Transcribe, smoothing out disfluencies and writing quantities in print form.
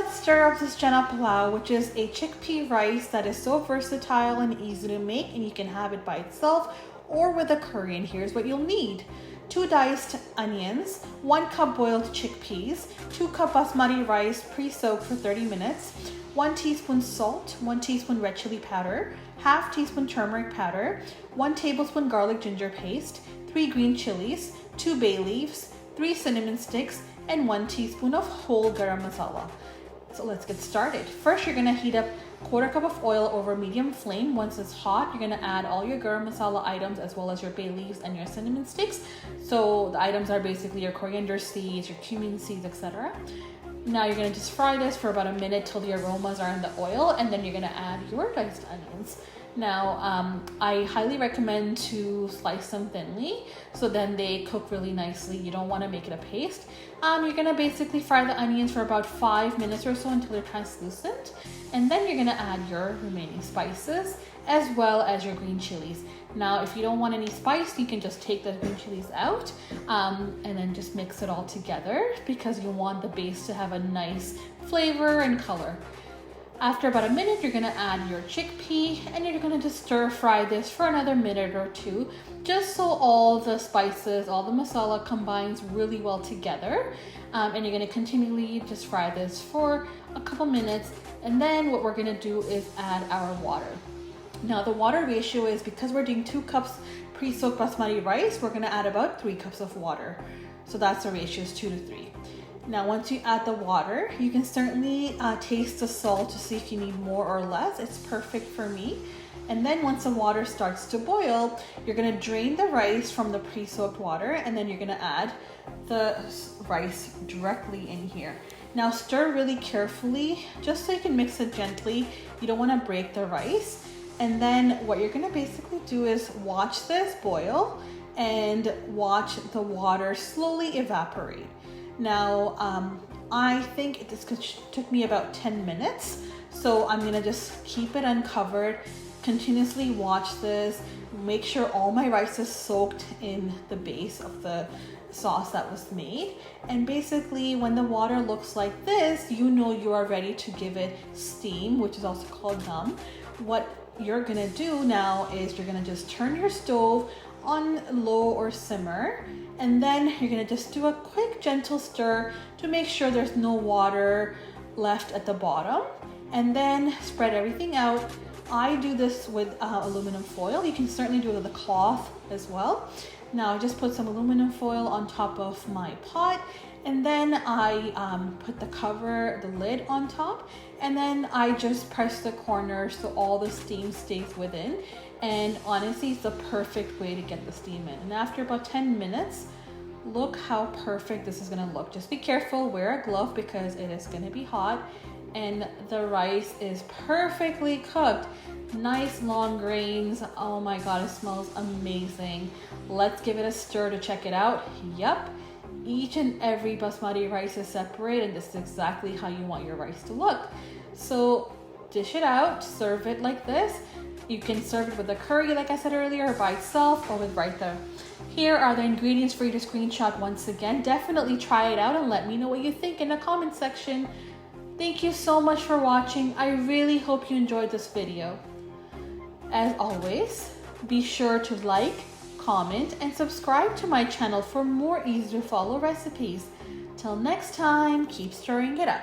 let's stir up this Chana Pilau, which is a chickpea rice that is so versatile and easy to make, and you can have it by itself or with a curry. And here's what you'll need: 2 diced onions, 1 cup boiled chickpeas, 2 cup basmati rice pre-soaked for 30 minutes, 1 teaspoon salt, 1 teaspoon red chili powder, half teaspoon turmeric powder, 1 tablespoon garlic ginger paste, 3 green chilies, 2 bay leaves, 3 cinnamon sticks, and 1 teaspoon of whole garam masala. So let's get started. First, you're gonna heat up 1/4 cup of oil over medium flame. Once it's hot, you're gonna add all your garam masala items as well as your bay leaves and your cinnamon sticks. So the items are basically your coriander seeds, your cumin seeds, etc. Now you're gonna just fry this for about a minute till the aromas are in the oil, and then you're gonna add your diced onions. Now, I highly recommend to slice them thinly so then they cook really nicely. You don't want to make it a paste. You're going to basically fry the onions for about 5 minutes or so until they're translucent. And then you're going to add your remaining spices as well as your green chilies. Now, if you don't want any spice, you can just take the green chilies out and then just mix it all together because you want the base to have a nice flavor and color. After about a minute, you're gonna add your chickpea and you're gonna just stir fry this for another minute or two, just so all the spices, all the masala combines really well together. And you're gonna continually just fry this for a couple minutes. And then what we're gonna do is add our water. Now the water ratio is, because we're doing 2 cups pre-soaked basmati rice, we're gonna add about 3 cups of water. So that's the ratio, is 2 to 3. Now, once you add the water, you can certainly taste the salt to see if you need more or less. It's perfect for me. And then once the water starts to boil, you're gonna drain the rice from the pre-soaked water, and then you're gonna add the rice directly in here. Now stir really carefully, just so you can mix it gently. You don't wanna break the rice. And then what you're gonna basically do is watch this boil and watch the water slowly evaporate. Now, I think this took me about 10 minutes. So I'm gonna just keep it uncovered, continuously watch this, make sure all my rice is soaked in the base of the sauce that was made. And basically when the water looks like this, you know you are ready to give it steam, which is also called dum. What you're gonna do now is you're gonna just turn your stove on low or simmer, and then you're gonna just do a quick gentle stir to make sure there's no water left at the bottom, and then spread everything out. I do this with aluminum foil. You can certainly do it with a cloth as well. Now I just put some aluminum foil on top of my pot, and then I put the lid on top, and then I just press the corners so all the steam stays within. And honestly, it's the perfect way to get the steam in. And after about 10 minutes, look how perfect this is gonna look. Just be careful, wear a glove because it is gonna be hot. And the rice is perfectly cooked. Nice long grains. Oh my God, it smells amazing. Let's give it a stir to check it out. Yep, each and every basmati rice is separated, and this is exactly how you want your rice to look. So dish it out, serve it like this. You can serve it with a curry, like I said earlier, or by itself, or with raita. Here are the ingredients for you to screenshot once again. Definitely try it out and let me know what you think in the comment section. Thank you so much for watching. I really hope you enjoyed this video. As always, be sure to like, comment, and subscribe to my channel for more easy to follow recipes. Till next time, keep stirring it up.